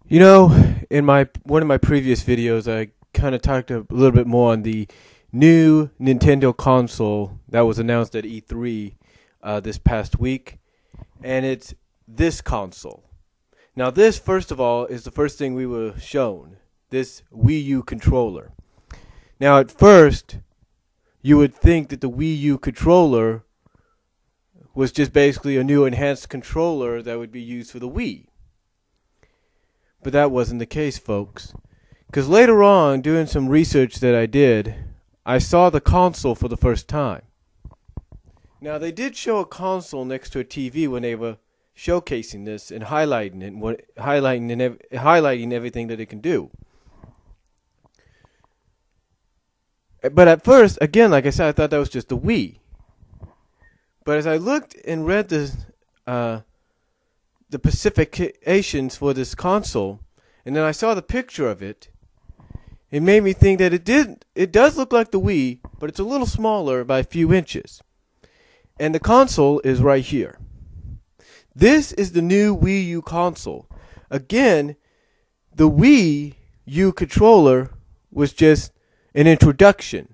You know, in one of my previous videos, I kind of talked a little bit more on the new Nintendo console that was announced at E3 this past week, and it's this console. Now, this, first of all, is the first thing we were shown, this WiiU controller. Now, at first, you would think that the WiiU controller was just basically a new enhanced controller that would be used for the Wii. But that wasn't the case, folks. Because later on, doing some research that I did, I saw the console for the first time. Now, they did show a console next to a TV when they were showcasing this and highlighting it, highlighting everything that it can do. But at first, again, like I said, I thought that was just the Wii. But as I looked and read the specifications for this console, and then I saw the picture of it, it made me think that it does look like the Wii, but it's a little smaller by a few inches. And the console is right here. This is the new Wii U console. Again, the Wii U controller was just an introduction.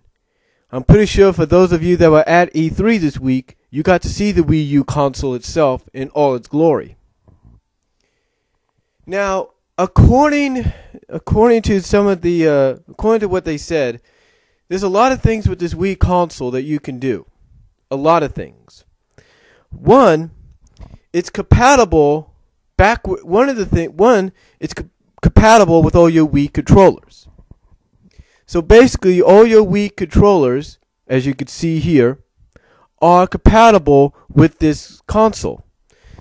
I'm pretty sure for those of you that were at E3 this week, you got to see the Wii U console itself in all its glory. Now, according to what they said, there's a lot of things with this Wii console that you can do. A lot of things. One, it's compatible it's compatible with all your Wii controllers. So basically, all your Wii controllers, as you can see here, are compatible with this console.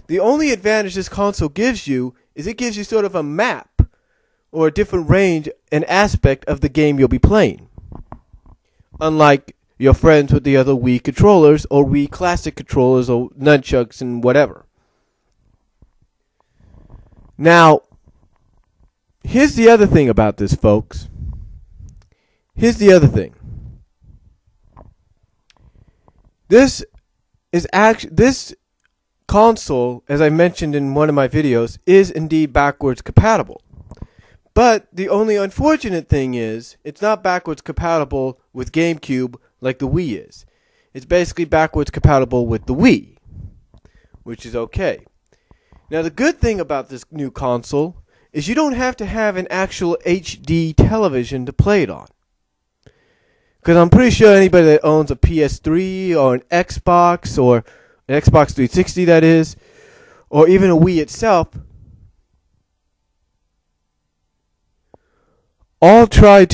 The only advantage this console gives you is it gives you sort of a map or a different range and aspect of the game you'll be playing. Unlike your friends with the other Wii controllers or Wii Classic controllers or nunchucks and whatever. Now, here's the other thing about this, folks. Here's the other thing. This console, as I mentioned in one of my videos, is indeed backwards compatible. But the only unfortunate thing is, it's not backwards compatible with GameCube like the Wii is. It's basically backwards compatible with the Wii, which is okay. Now, the good thing about this new console is you don't have to have an actual HD television to play it on. Because I'm pretty sure anybody that owns a PS3 or an Xbox or an Xbox 360 that is, or even a Wii itself, all play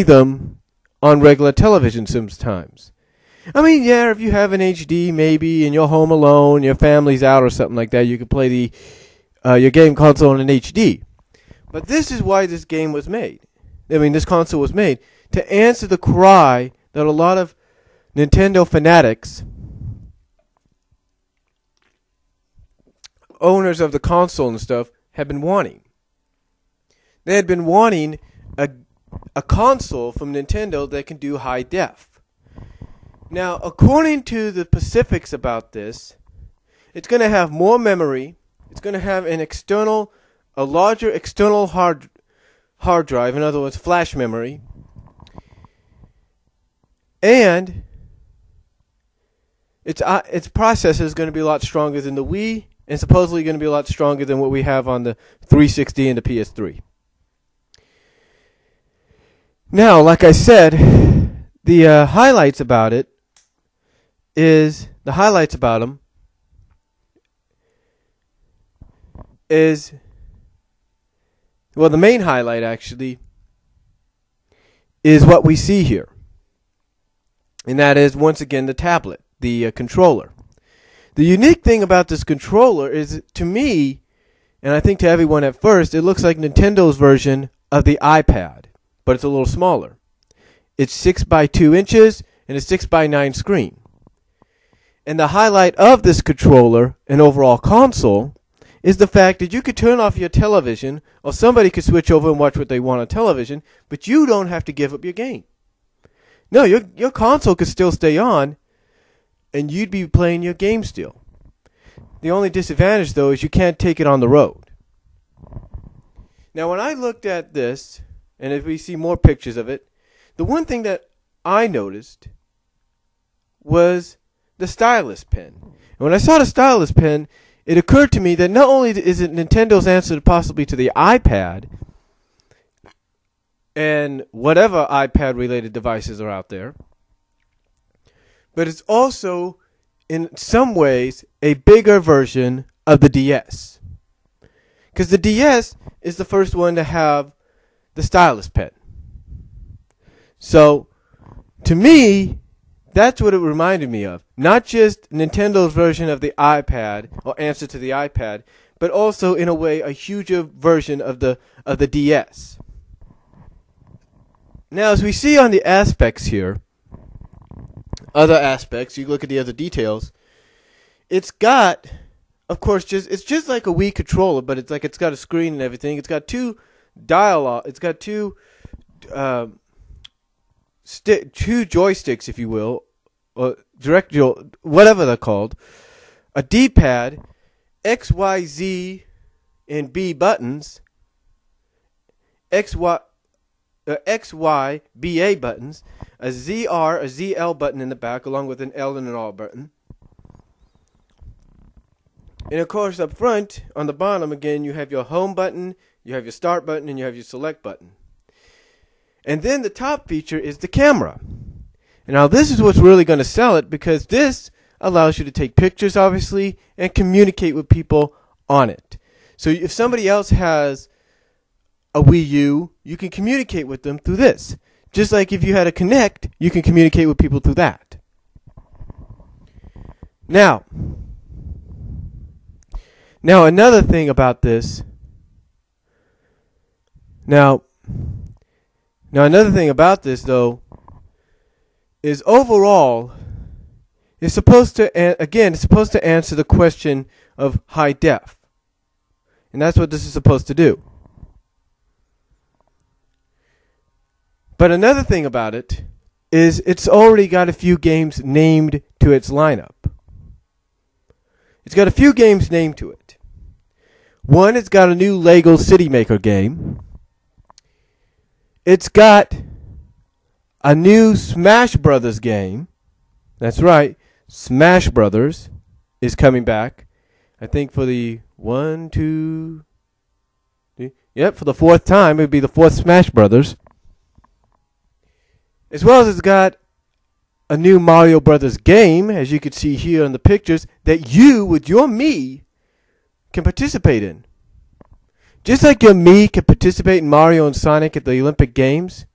them on regular television sometimes. I mean, yeah, if you have an HD maybe and you're home alone, your family's out or something like that, you can play your game console on an HD. But this is why this console was made, to answer the cry that a lot of Nintendo fanatics, owners of the console and stuff, have been wanting. They had been wanting a console from Nintendo that can do high def. Now, according to the specifics about this, it's going to have more memory. It's going to have a larger external hard drive, in other words, flash memory. And its processor is going to be a lot stronger than the Wii, and supposedly going to be a lot stronger than what we have on the 360 and the PS3. Now, like I said, the highlights about them is the main highlight actually is what we see here. And that is, once again, the tablet, the controller. The unique thing about this controller is, to me, and I think to everyone at first, it looks like Nintendo's version of the iPad, but it's a little smaller. It's 6 by 2 inches and a 6 by 9 screen. And the highlight of this controller and overall console is the fact that you could turn off your television, or somebody could switch over and watch what they want on television, but you don't have to give up your game. No, your console could still stay on, and you'd be playing your game still. The only disadvantage, though, is you can't take it on the road. Now, when I looked at this, and if we see more pictures of it, the one thing that I noticed was the stylus pen. And when I saw the stylus pen, it occurred to me that not only is it Nintendo's answer possibly to the iPad and whatever iPad-related devices are out there, but it's also, in some ways, a bigger version of the DS. Because the DS is the first one to have the stylus pen. So, to me, that's what it reminded me of. Not just Nintendo's version of the iPad, or answer to the iPad, but also, in a way, a huger version of the DS. Now, as we see on the aspects here, other aspects, you look at the other details, it's got, of course, it's just like a Wii controller, but it's got a screen and everything. It's got two joysticks, if you will, or whatever they're called, a D-pad, X, Y, Z, and B buttons, X, Y, B, A buttons, a ZR, a ZL button in the back, along with an L and an R button. And of course, up front, on the bottom, again, you have your home button, you have your start button, and you have your select button. And then the top feature is the camera. And now this is what's really going to sell it, because this allows you to take pictures, obviously, and communicate with people on it. So if somebody else has a Wii U, you can communicate with them through this. Just like if you had a Kinect, you can communicate with people through that. Now another thing about this. Now another thing about this, though, is overall, it's supposed to answer the question of high def, and that's what this is supposed to do. But another thing about it is it's already got a few games named to its lineup. It's got a few games named to it. One, it's got a new Lego City Maker game. It's got a new Smash Brothers game. That's right, Smash Brothers is coming back. I think for the for the fourth time. It would be the fourth Smash Brothers. As well as it's got a new Mario Brothers game, as you can see here in the pictures, that you, with your Mii, can participate in. Just like your Mii can participate in Mario and Sonic at the Olympic Games,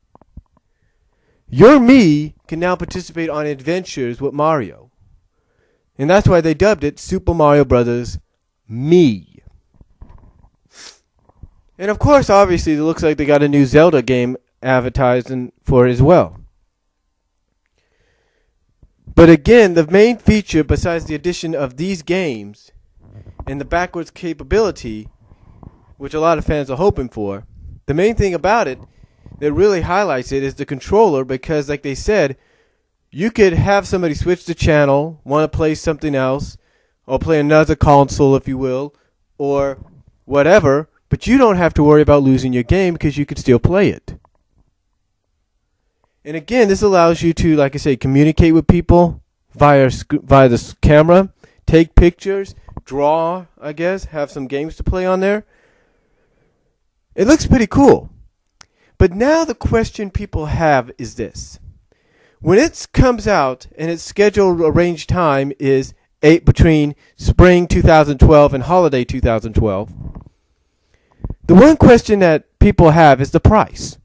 your Mii can now participate on adventures with Mario. And that's why they dubbed it Super Mario Brothers Mii. And of course, obviously, it looks like they got a new Zelda game advertised for it as well. But again, the main feature, besides the addition of these games and the backwards capability, which a lot of fans are hoping for, the main thing about it that really highlights it is the controller, because like they said, you could have somebody switch the channel, want to play something else, or play another console, if you will, or whatever, but you don't have to worry about losing your game because you could still play it. And again, this allows you to, like I say, communicate with people via the camera, take pictures, draw, I guess, have some games to play on there. It looks pretty cool. But now the question people have is this. When it comes out and its scheduled arranged time is between spring 2012 and holiday 2012, the one question that people have is the price.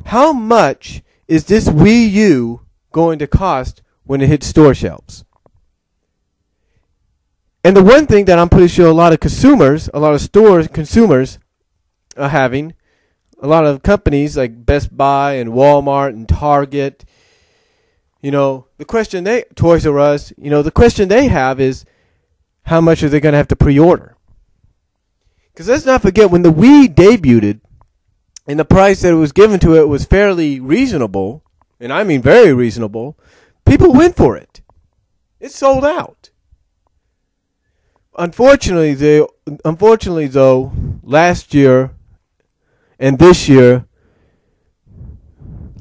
How much is this Wii U going to cost when it hits store shelves? And the one thing that I'm pretty sure a lot of consumers are having, a lot of companies like Best Buy and Walmart and Target, the question Toys R Us, the question they have is, how much are they going to have to pre-order? Because let's not forget, when the Wii debuted, and the price that it was given to it was fairly reasonable, and I mean very reasonable, people went for it. It sold out. Unfortunately, though, last year, and this year,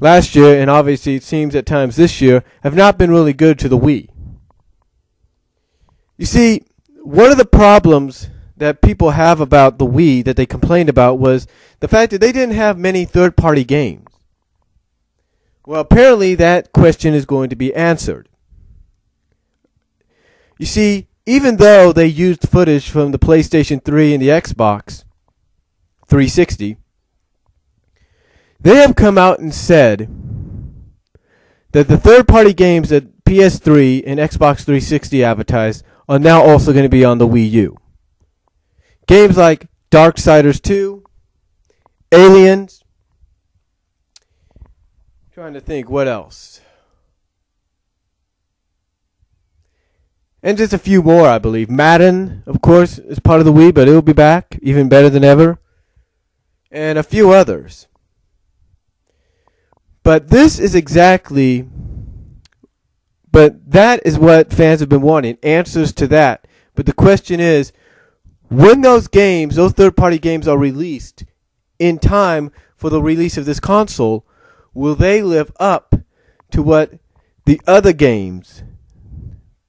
last year, and obviously it seems at times this year, have not been really good to the Wii. You see, one of the problems that people have about the Wii that they complained about was the fact that they didn't have many third-party games. Well, apparently that question is going to be answered. You see, even though they used footage from the PlayStation 3 and the Xbox 360, they have come out and said that the third-party games that PS3 and Xbox 360 advertised are now also going to be on the Wii U. Games like Darksiders 2, Aliens, trying to think what else. And just a few more, I believe. Madden, of course, is part of the Wii, but it will be back, even better than ever. And a few others. But that is what fans have been wanting, answers to that. But the question is, when those games, those third-party games are released in time for the release of this console, will they live up to what the other games,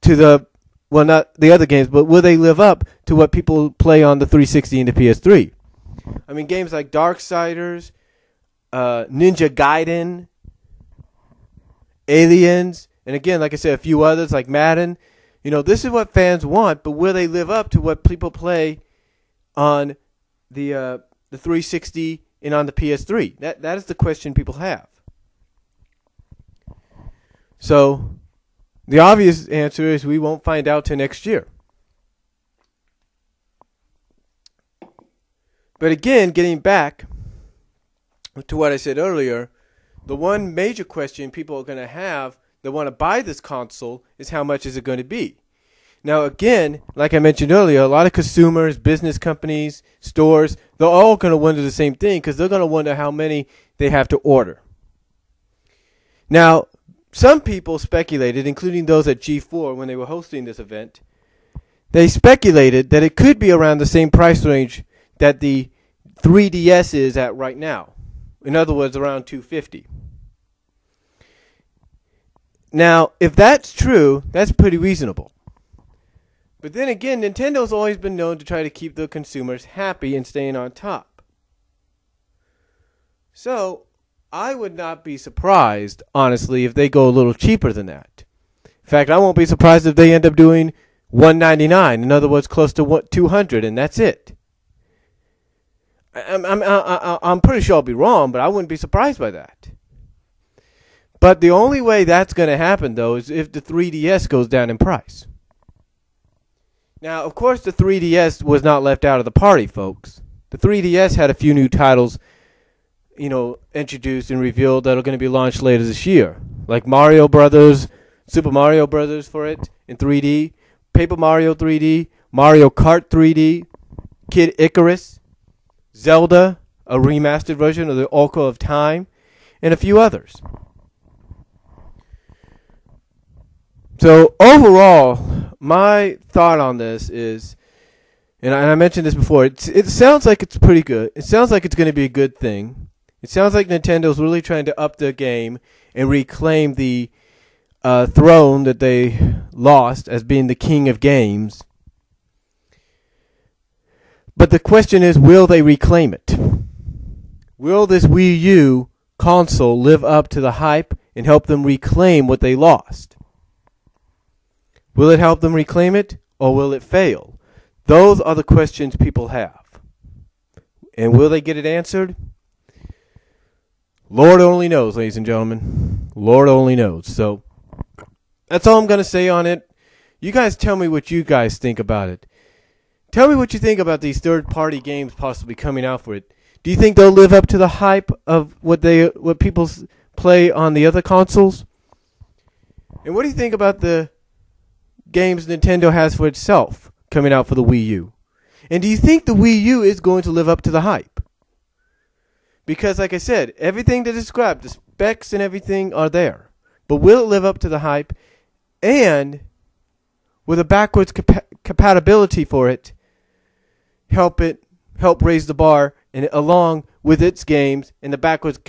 not the other games, but will they live up to what people play on the 360 and the PS3? I mean, games like Darksiders, Ninja Gaiden, Aliens, and again, like I said, a few others like Madden. You know, this is what fans want, but will they live up to what people play on the 360 and on the PS3? That is the question people have. So, the obvious answer is we won't find out till next year. But again, getting back to what I said earlier, the one major question people are going to have that want to buy this console is how much is it going to be? Now, again, like I mentioned earlier, a lot of consumers, business companies, stores, they're all going to wonder the same thing because they're going to wonder how many they have to order. Now, some people speculated, including those at G4 when they were hosting this event, they speculated that it could be around the same price range that the 3DS is at right now. In other words, around $250. Now, if that's true, that's pretty reasonable. But then again, Nintendo's always been known to try to keep the consumers happy and staying on top. So, I would not be surprised, honestly, if they go a little cheaper than that. In fact, I won't be surprised if they end up doing $199. In other words, close to $200, and that's it. I'm pretty sure I'll be wrong, but I wouldn't be surprised by that. But the only way that's going to happen, though, is if the 3DS goes down in price. Now, of course, the 3DS was not left out of the party, folks. The 3DS had a few new titles, introduced and revealed that are going to be launched later this year. Like Mario Brothers, Super Mario Brothers for it in 3D, Paper Mario 3D, Mario Kart 3D, Kid Icarus, Zelda, a remastered version of the Ocarina of Time, and a few others. So overall, my thought on this is, and I mentioned this before, it sounds like it's pretty good. It sounds like it's going to be a good thing. It sounds like Nintendo's really trying to up their game and reclaim the throne that they lost as being the king of games. But the question is, will they reclaim it? Will this Wii U console live up to the hype and help them reclaim what they lost? Will it help them reclaim it, or will it fail? Those are the questions people have. And will they get it answered? Lord only knows, ladies and gentlemen. Lord only knows. So, that's all I'm going to say on it. You guys tell me what you guys think about it. Tell me what you think about these third-party games possibly coming out for it. Do you think they'll live up to the hype of what people play on the other consoles? And what do you think about the games Nintendo has for itself coming out for the Wii U? And do you think the Wii U is going to live up to the hype? Because, like I said, everything that is described, the specs and everything are there. But will it live up to the hype? And with a backwards compatibility for it, help raise the bar, and along with its games and the backwards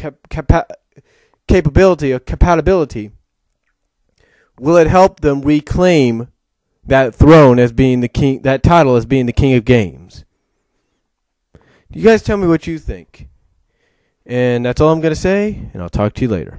capability or compatibility, will it help them reclaim that throne as being the king, that title as being the king of games? You guys tell me what you think. And that's all I'm going to say, and I'll talk to you later.